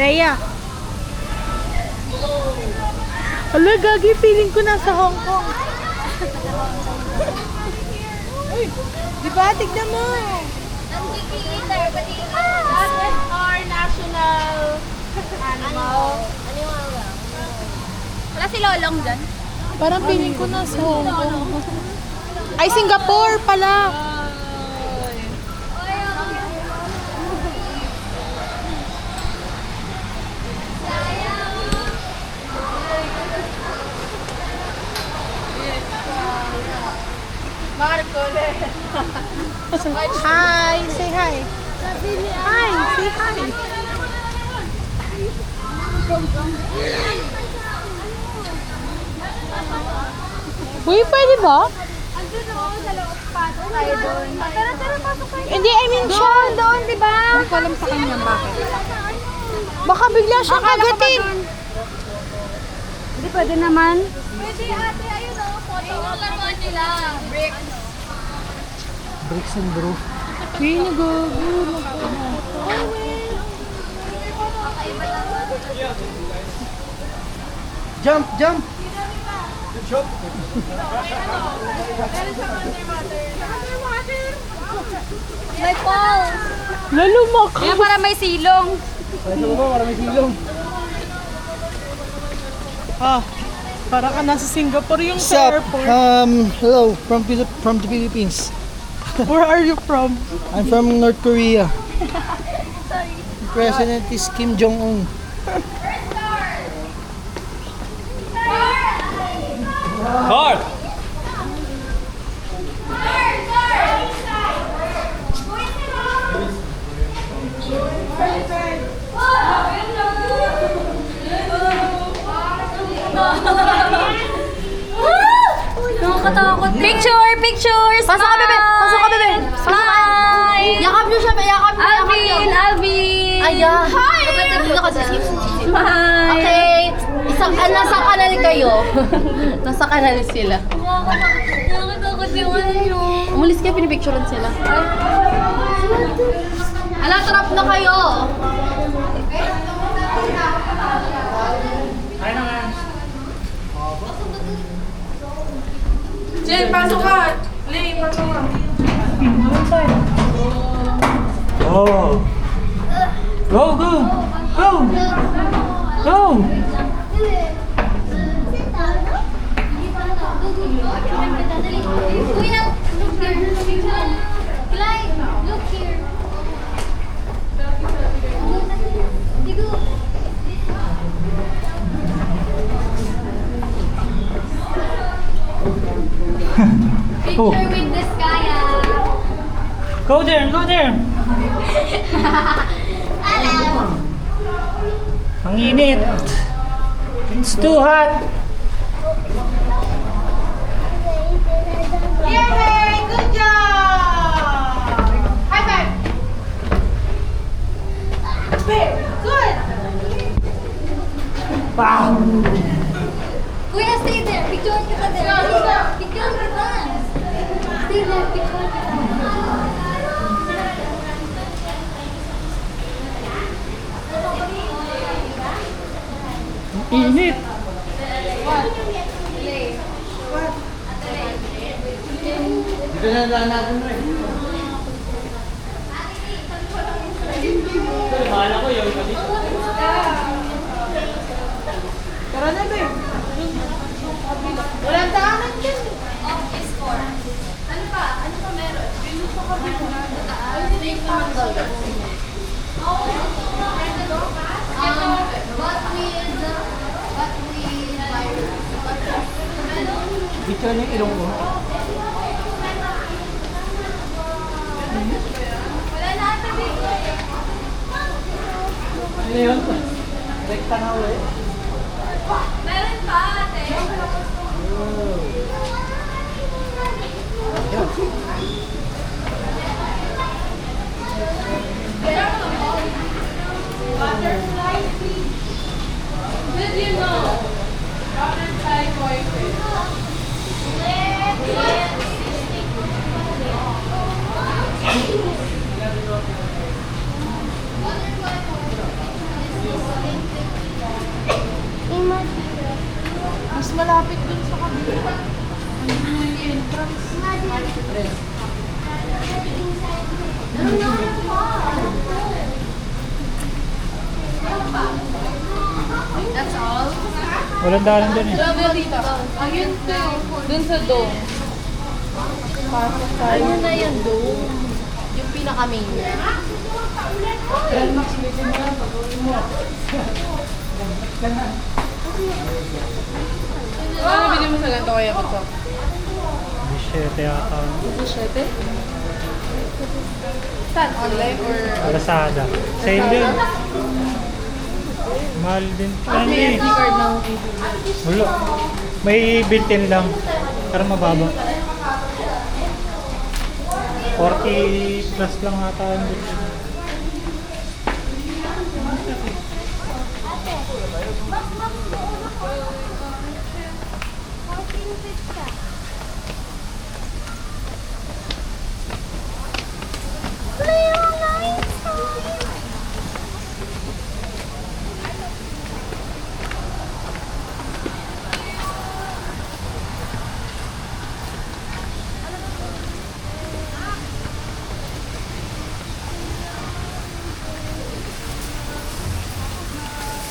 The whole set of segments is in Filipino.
Rhea. Ala, gagi, feeling ko nasa Hong Kong. Uy, di ba? Tignan mo. That is our national animal. Wala si Lolong dyan? Parang feeling ko nasa Hong Kong. Ay, Singapore pala. Hi, say hi. Hi, say hi. Uy, pwede ba? Andun o, sa loob pa. Tayo doon. Tara, pasok kayo. Hindi, I mean siya. Doon, di ba? Hindi ko alam sa kanya bakit. Baka bigla siyang kagatin. Hindi pwede naman. Pwede ate, ayun o, photo. Yung laruan nila, bricks. Bricks and brew. Uy, nagagulo. Jump, jump! May falls. Lalumak. Kaya para may silong. Ay, sa baba, maraming silong. Ah, para ka nasa Singapore yung What's sa up? airport. Hello, from the Philippines. Where are you from? I'm from North Korea. The president is Kim Jong-un. Hard! Nakakatakot. Pictures! Pasok ka, bebe! Pasok ka, bebe! Hi! Yakap niyo siya, yakap niyo, yakap niyo. Alvin! Ayan. Hi! Okay. Nasa kanal kayo. Nasa kanal sila. Nakakatakot yung ano nyo. Umalis kayo, pinipicturean sila. Ala, trap na kayo. Jen, pasok ka. Lay, pasok ka. Oh! Go, go! Go! Go! Kuya, look here. Clyde, look here. Picture with this guy. Go there! Go there! Ang init! It's too hot! Yay! Good job! High five! Good! Wow! Kuya, stay there. Picture kita there. Picture kita. Stay there. Picture kita. Init! Dito na lang natin rin. Tara na, be. Walang daanan dyan. Office score. Ano pa? Ano pa meron? Yung sa kabila na taas. Snake naman daw. What we virus. Picture niyo yung ilong ko. Wala na ata dito. Ano yun? Rekta na ulit. Meron pa ate. Butterfly feet. Did you know? Butterfly boyfriend. Butterfly boyfriend. malapit dun sa kabila. Ano yung entrance? That's all? Walang daanan dyan eh. Sabi dito. Ayun to. Dun sa dome. Pasok tayo. Ayun na yung dome. Yung pinaka-main. Ano bili mo sa ganito kaya ba ito? 17 yata. 17? Saan? Online or? Lazada. Sale din. Mahal din. Ano May eh. SD card na ako. Wala. May built-in lang. Para mababa. 40 plus lang ata ang built-in.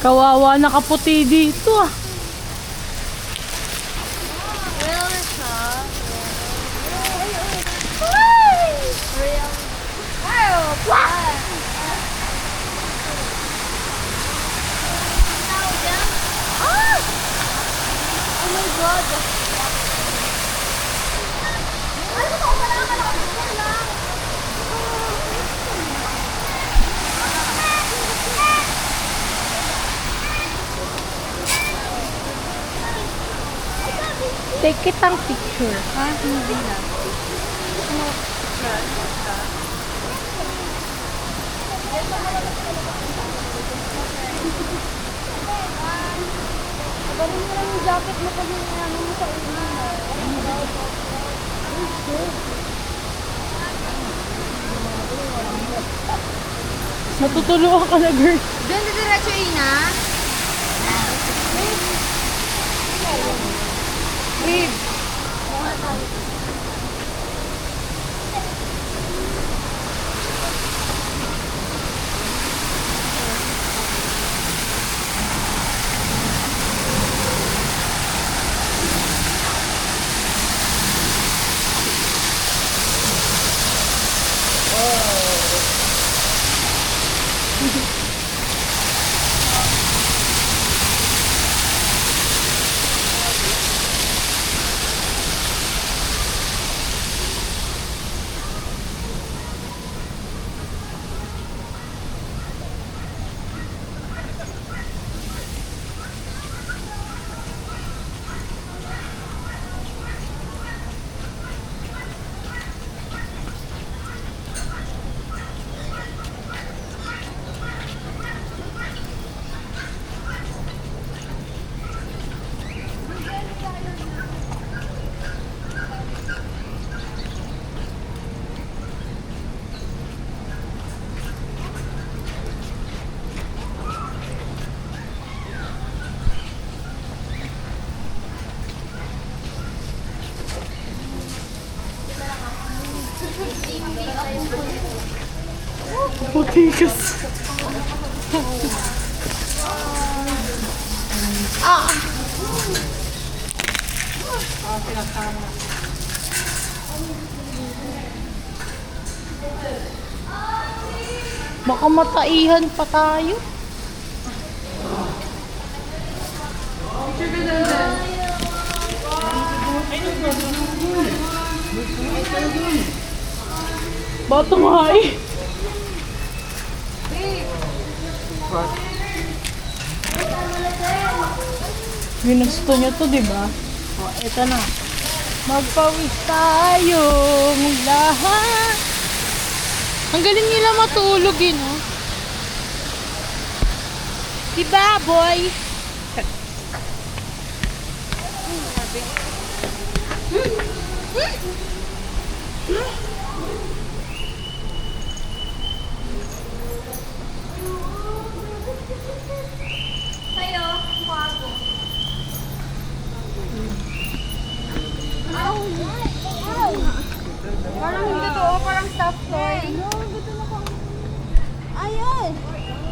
Kawawa nakaputi dito ah. Take kitang picture. Ha? Hindi na. Galing mo lang yung jacket mo pag yung ano mo sa ulo. Natutulungan ka na, girl. Doon sa diretso, Ina. Babe. Putikas. Baka mataihan pa tayo. Bato nga eh. Ginusto niyo to, di ba? O, eto na. Magpawis tayong lahat. Ang galing nila matulog, eh, no? Diba, boy?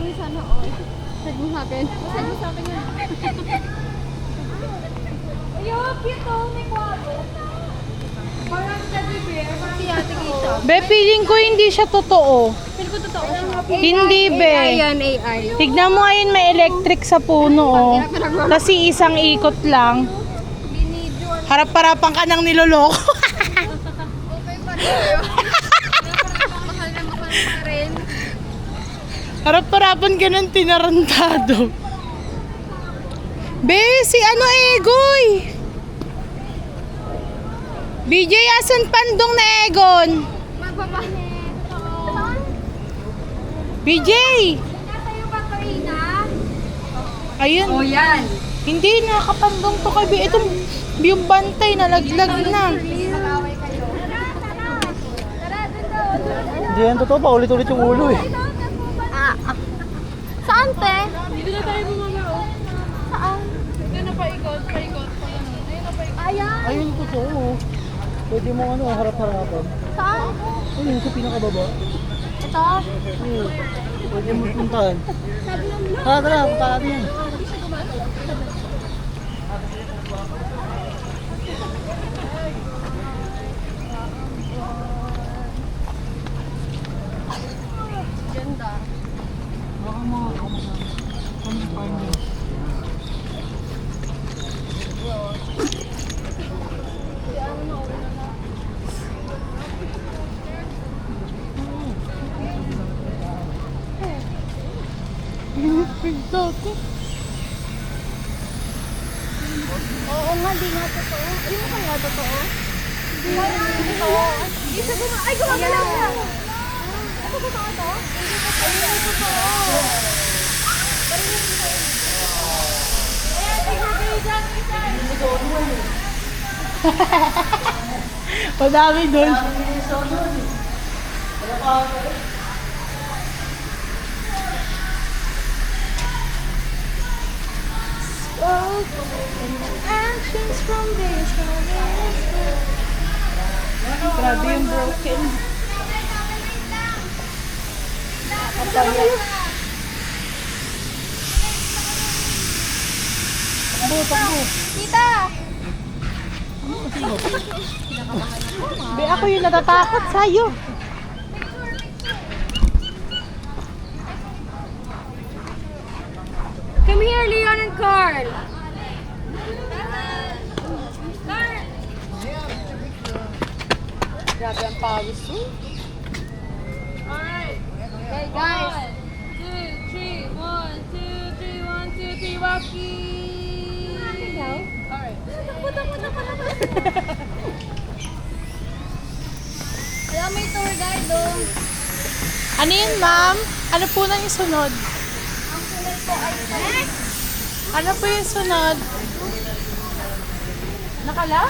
Uy, sana all. Send mo sa akin. Send mo sa akin yun. Ayun, cute oh. May kwabo. Parang teddy bear. Parang si Ate Keisha. Be, feeling ko hindi siya totoo. Feel ko totoo siya. Hindi, be. AI. Tignan mo ayun, may electric sa puno, oh. Kasi isang ikot lang. Harap-harapan ka ng niloloko. Okay pa rin. Mahal na rin. Harap-harapan ka ng tinarantado. Be, si ano Egoy? BJ, asan pandong na Egon? BJ! Nasa yung Katarina? Ayun. Oh, yan. Hindi, nakapandong to kay BJ. Itong yung bantay, nalaglag na. Mag-away kayo. Tara, tara. Tara, doon. Hindi yan totoo, paulit-ulit yung ulo eh. Saan, te? Dito na tayo bumaba. Saan? Ito na paikot. Ayun na paikot. Ayan. Ayun totoo. Pwede mo ano, harap-harapan. Saan? Ayun, sa pinakababa. Ito? Oo. Pwede mo puntahan. Tara, tara, punta natin yan. Ganda. Baka mga kamusahan niyo. Oo nga, di nga totoo. Ay, mo kaya totoo? Di nga totoo. Di sa guma... Ay, gumagalaw na! Ito totoo to? Hindi totoo. Madami doon. Actions from this Grabe yung broken. Tita! Be, ako yung natatakot sa'yo. Come here, Leon and Carl. Grabe ang pawis mo. Okay, guys. 2, 3, 1, 2, 3, 1, 2, 3, Rocky! Alam, may tour guide doon. Ano yun, ma'am? Ano po na yung sunod? Ang sunod po ay next. Ano po yung sunod? Nakala?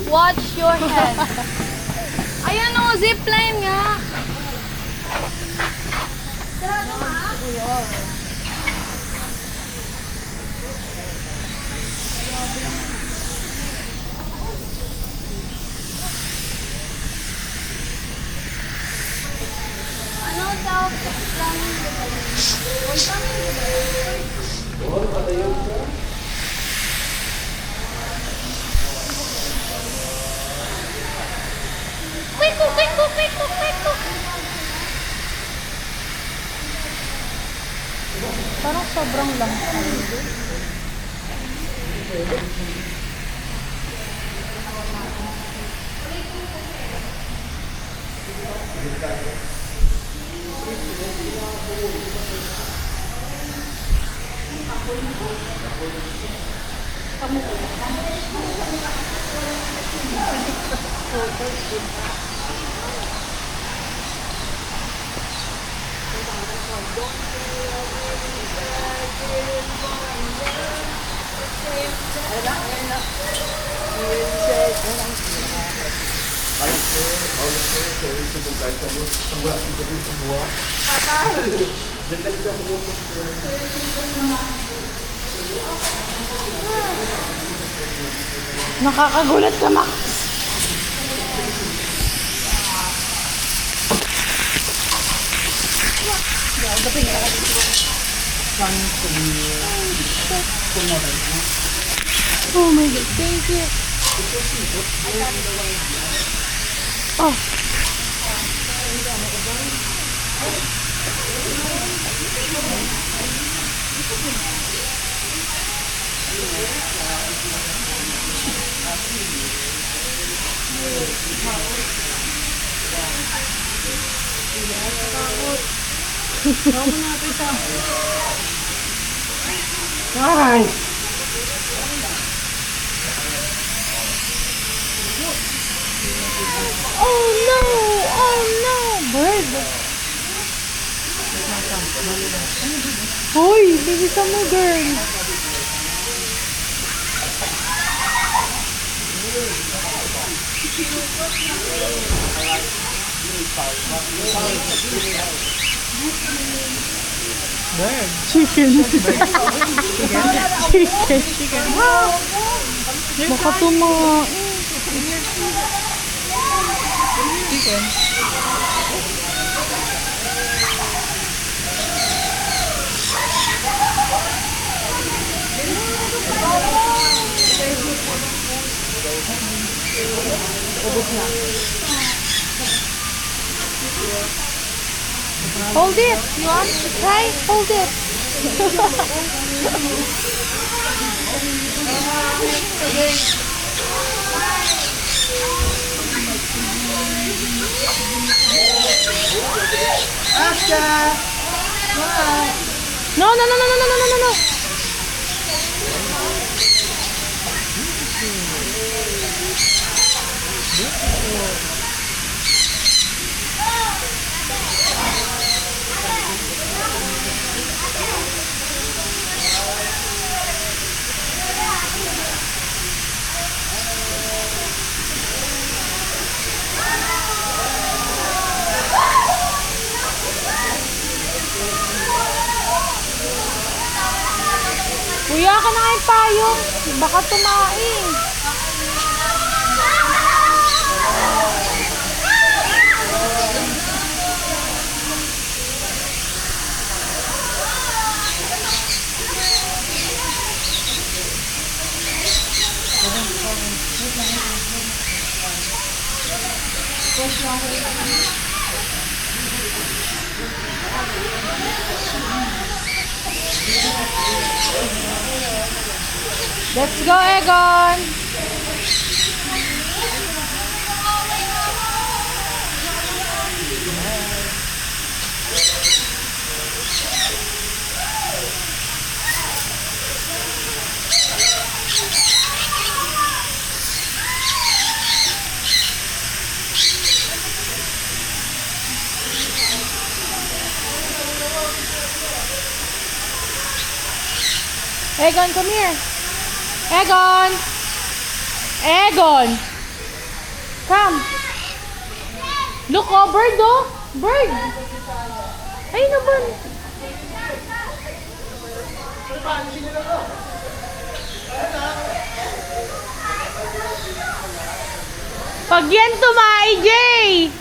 Watch your head. Ayan o, zipline nga. Ano daw? Quick, quick, quick, quick, quick. Parang sobrang lang. Nakakagulat ka, Max. Oh my God, thank you. Oh. Ay! Oh no! Oh no! Bird! Hoy! Bilisan mo, girl! Bird. Chicken. Chicken. Baka tumain. Hold it. You want to try? Hold it. Asha! No, no, no, no, no, no, no, no, no. Kuya ka na kayong payong. Baka tumain. Let's go, Egon! Egon, come here. Egon! Egon! Come! Look, oh, bird, oh! Bird! Ay, no, bird! Pag yan tumai, Jay!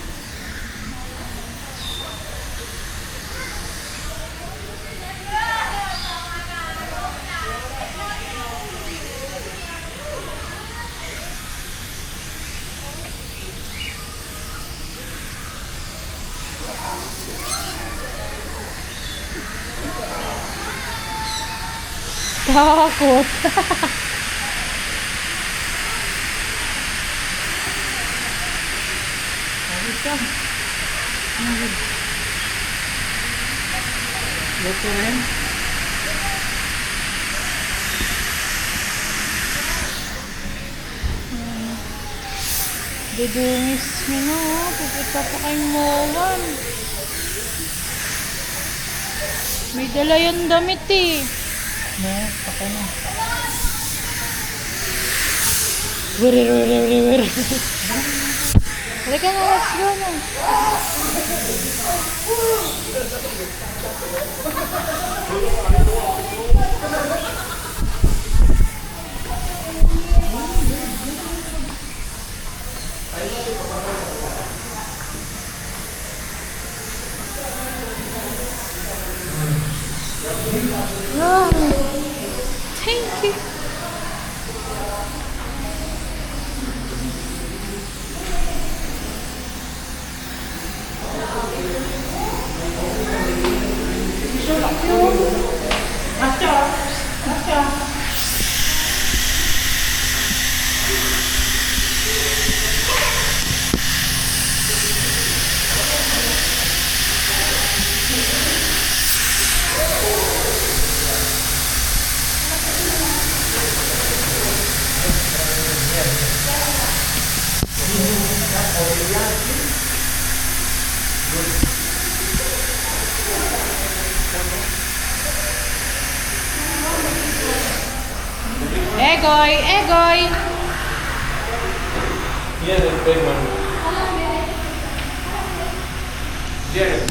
Takot. Luto rin. Dudungis nyo na, oh. Pupunta pa kayong Mowan. May dala yung damit, eh. No, paka na. Wiri. Halika na, let's go na. Wow. Thank you. Egoy, Egoy. Yeah, the big one. Jared.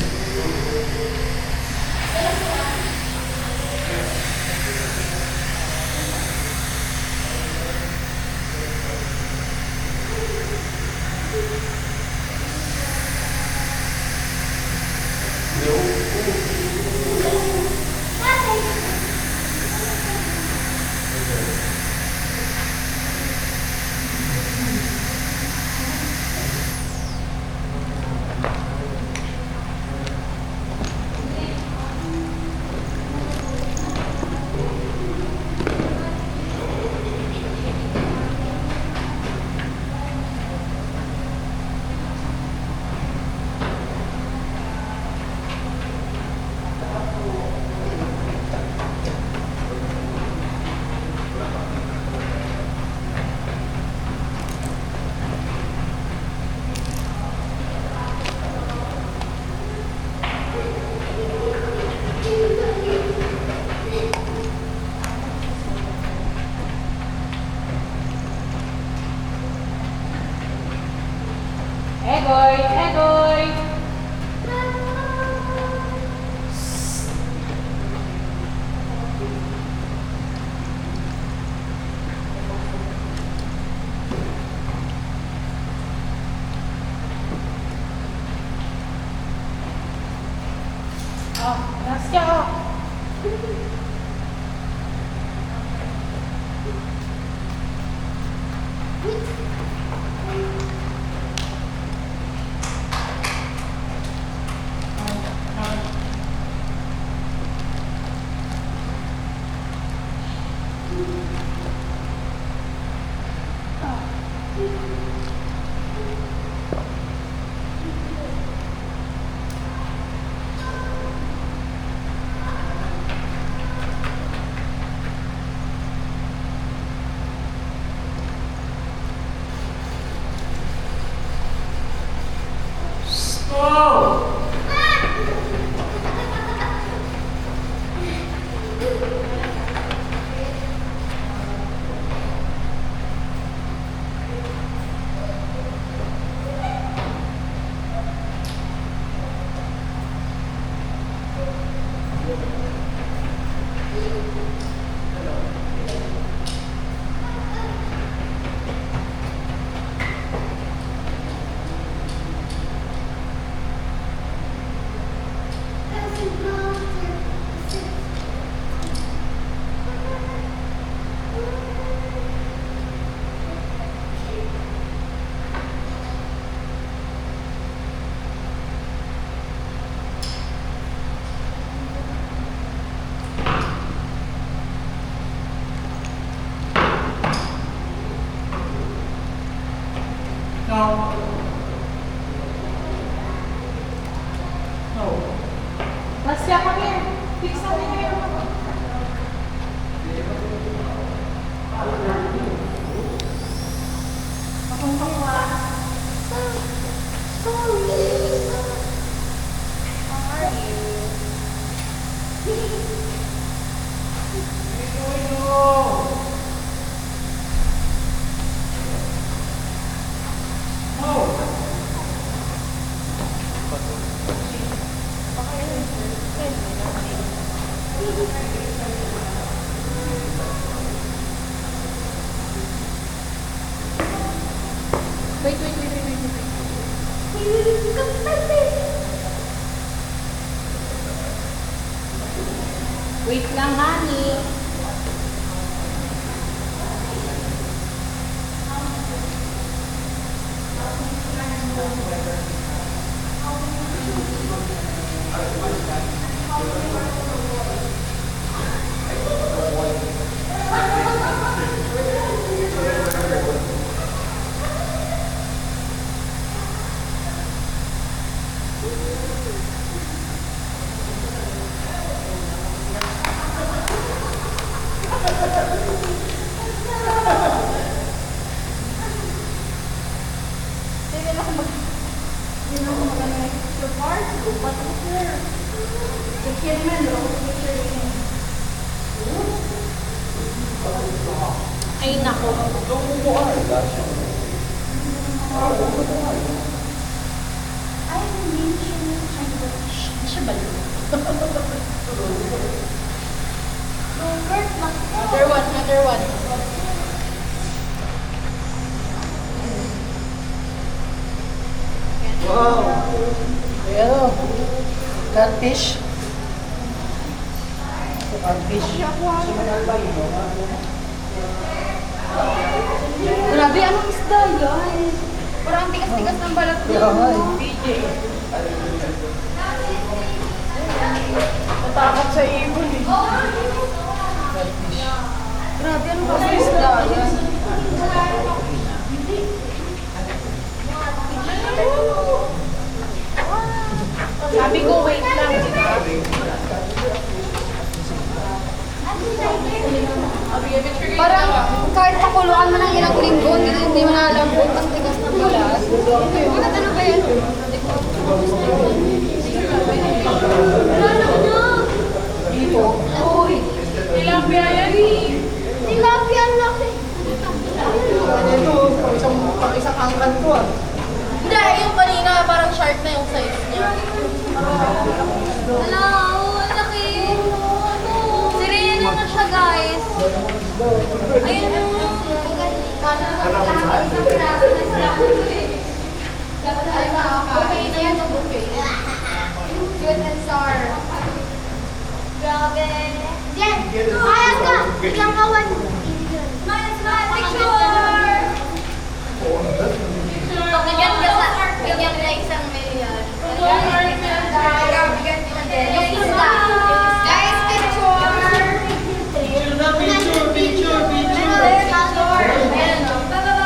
Egoy, Egoy. Oh, Nasya, oh. Nasya, come here. Fix natin ngayon. Wait lang, honey. Ay, nako. Ay, hindi siya balo. Another one. Wow! Ayan o. Catfish. Catfish. Grabe, anong isda yan? Parang ang tigas-tigas ng balat niya. Kaya nga eh. Natakot sa ibon eh. Grabe, anong klaseng isda yan? Sabi ko, wait lang. Parang kahit pakuluan mo ng ilang linggo, hindi mo na alam kung ang tigas ng balat. Ano ba yan? Dito. Uy! Tilapia yan eh. Tilapia ang laki. Ito, pang isang angkan to ah. Hindi, yung kanina parang shark na yung size niya. Hello, ang laki. Sirena na siya, guys. Ayun yung... Okay na yan yung buffet. Good and sour. Grabe. Jen, ayos ka. Ilang kawan. Smile, smile, picture. Bigyan ka sa, bigyan ka isang milyon. Yung isda. Guys, picture. Picture. Ayan, no? Baba.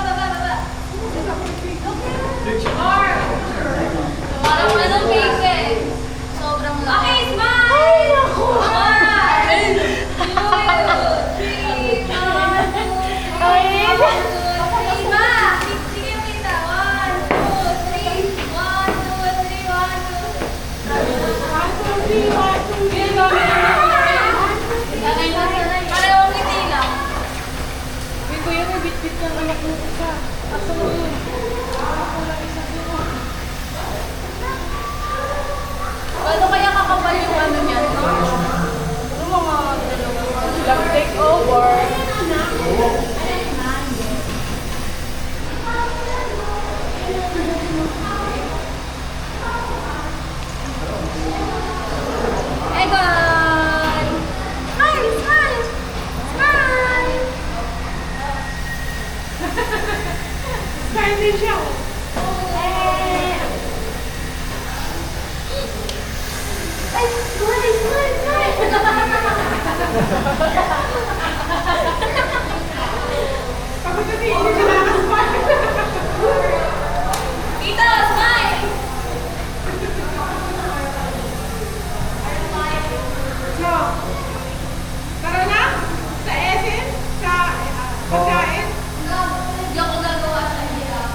Parang anong cake eh. Sobrang laki. Okay, smile! Ay, naku! Uy, kuya, may bit-bit ng anak mo isa. Asa mo yun? Wala isa dito. Ano kaya kakapal yung ano niyan, no? Ano mga lang take over? Egon! Smile! Smile! Smile! Kain din siya. Ay, smile! Smile! Kapag kasi hindi ka nakasmile. Tita, smile! So, tara na sa essence, sa pagkain. Hindi ako gagawa sa hirap.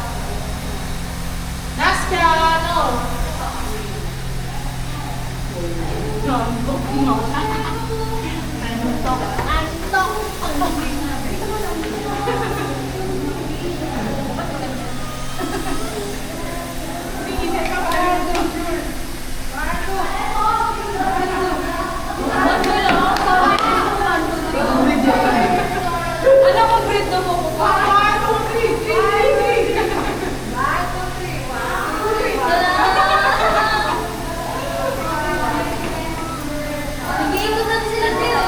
Nasa ano? Ano ko bread na mo ko pa? Nag-iikutan sila dito.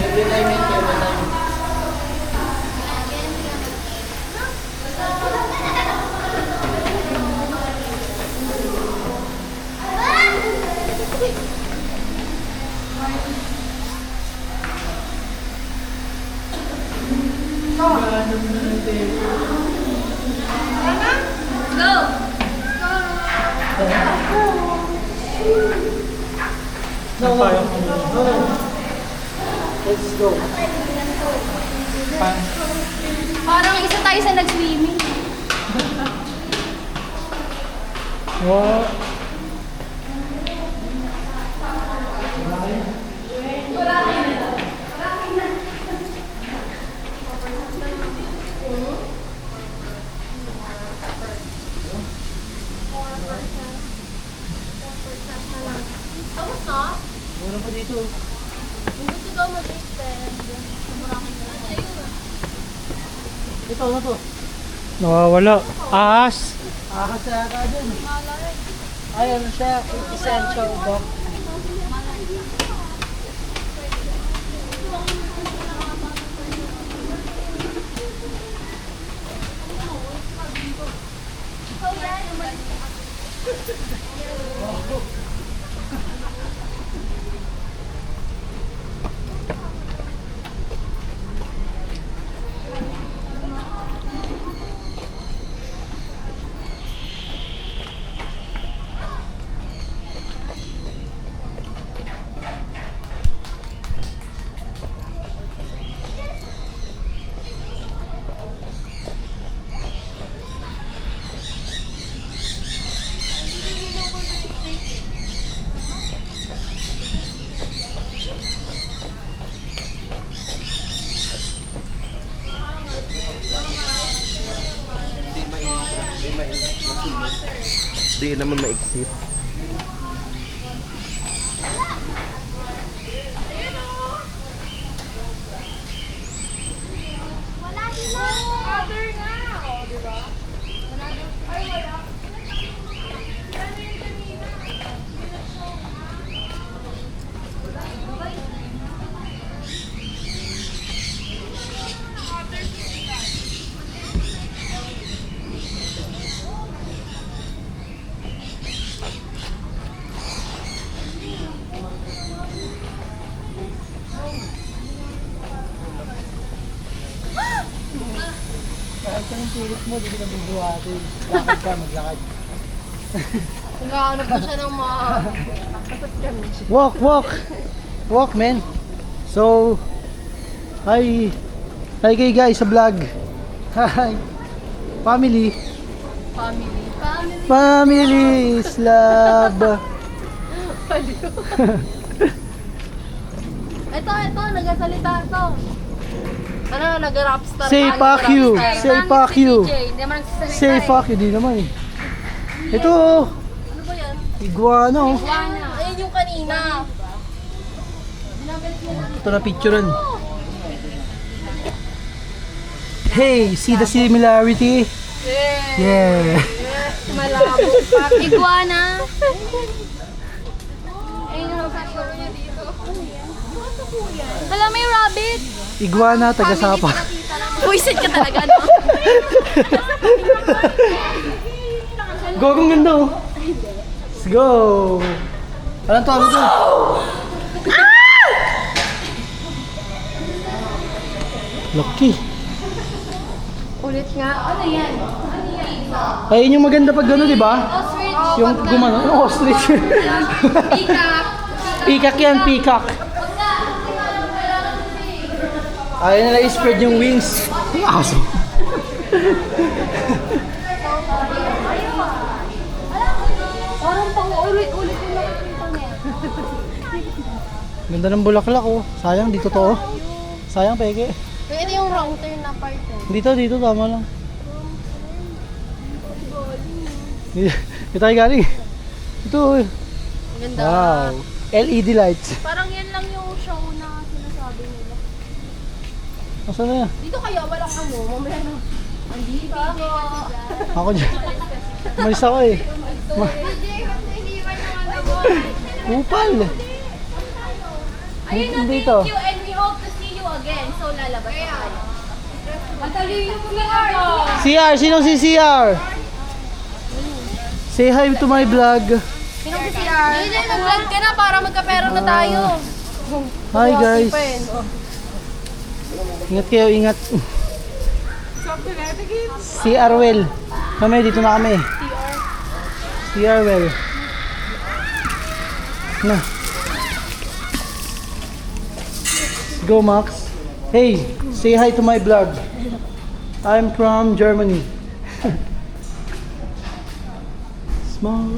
Every time yun, every time. No, let's go. Parang isa tayo sa nag-swimming. Wow. Tapos na? Muna pa dito. Hindi ko daw mag-extend. Ito, ano to? Nawawala. Ahas. Ahas na yata dyan. Ay, ano siya? Essential doc. Di naman ma-exit. Wala sila! Other na! O, diba? Ay, wala. Ano yung kanina? Kahit ka yung pilit mo, di ka bubuhatin. Lakad ka, maglakad. Nag-ano pa siya ng mga... Walk, walk! Walk, man! So, hi! Hi kayo guys sa vlog! Hi! Family! Family. Family. Family is love! Ito, nagasalita ito. Ano, nag-rapstar Say ka, fuck you! nag-rapstar. Say fuck you! Hindi naman nagsasalita Say fuck you, di naman eh. Ito, Ano ba yan? iguana oh. Iguana. Ayun yung kanina. Ito na picturean. Hey, see the similarity? Yeah! Malabo pa. Iguana. Ayun yung picture niya dito. Wala, may rabbit. Iguana, taga-sapa. Buisit ka talaga, no? Gogong ganda oh. Let's go! Anong tawag ito? Lucky. Ulit nga. Ano yan? Ayun yung maganda pag gano'n, di ba? Ostrich. Yung gumano, yung ostrich. Peacock. Peacock yan, peacock. Ayaw nila i-spread yung wings. Yung aso. Parang pang ulit-ulit yung nakikita niya. Ganda ng bulaklak oh. Sayang, dito to oh. Sayang, peke. Pero ito yung wrong turn na part eh. Dito, tama lang. Dito tayo galing. Ito oh. Ganda. Wow. LED lights. Parang yan lang yung show na sinasabi nila. Nasaan na yan? Dito kaya walang ano, mamaya na. Andito ako. Ako dyan. Umalis ako eh. Hindi ba naman naman? Kupal. Ayun na, Dito. thank you and we hope to see you again. So, lalabas na tayo. Matalino mo lang ako. CR, sinong si CR? Say hi to my vlog. Sino si CR? Hindi, mag-vlog ka na para magkapera na tayo. Hi guys. Ingat kayo, ingat. CR well. Kami, dito na kami. CR well. Na. Let's go, Max. Hey, say hi to my vlog. I'm from Germany. Small.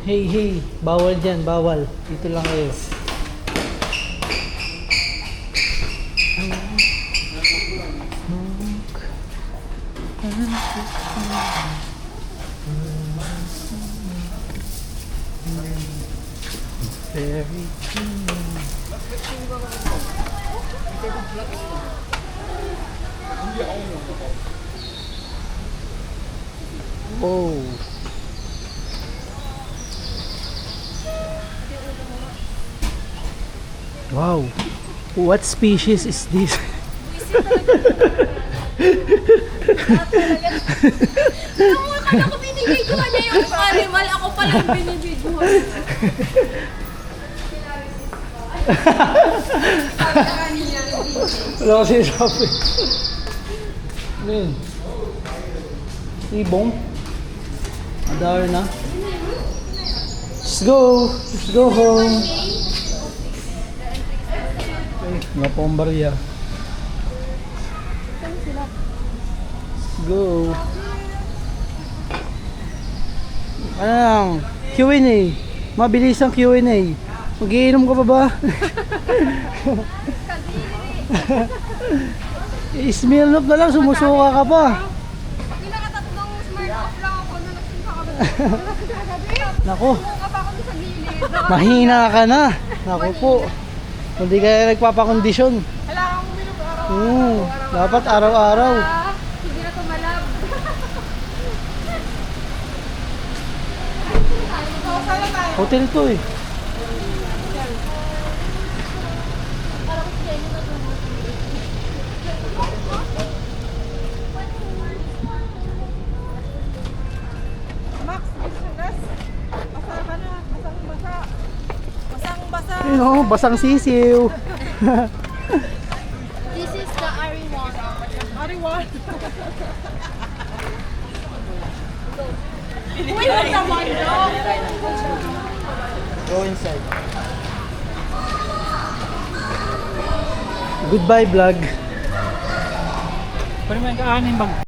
Hey, hey, bawal dyan, bawal. Dito lang kayo. Very Oh. Wow. What species is this? Akala ko binibidyohan niya yung animal. Ako pala yung binibidyohan. Wala kasi sabi. Ano yun? Ibong? Adar na. Let's go! Let's go home! Nga po ang barya. Let's go! Ano lang? Q&A. Mabilis ang Q&A. Mag-iinom ka pa ba? Smirnoff na lang, sumusuka ka pa. Pinakatatlong smart off lang ako na nagsimpa kami. Nako, Kapag ako sa gilid. mahina ka na. Nako po. Hindi ka nagpapakondisyon. Kailangan ko minum araw. Dapat araw-araw. Hindi na tumalab. Hotel to eh. Ayun o, basang sisiw. This is the Ariwan. Ariwan? Wait, what's the one dog? Go inside. Goodbye vlog. Pwede mo yung kaanin mag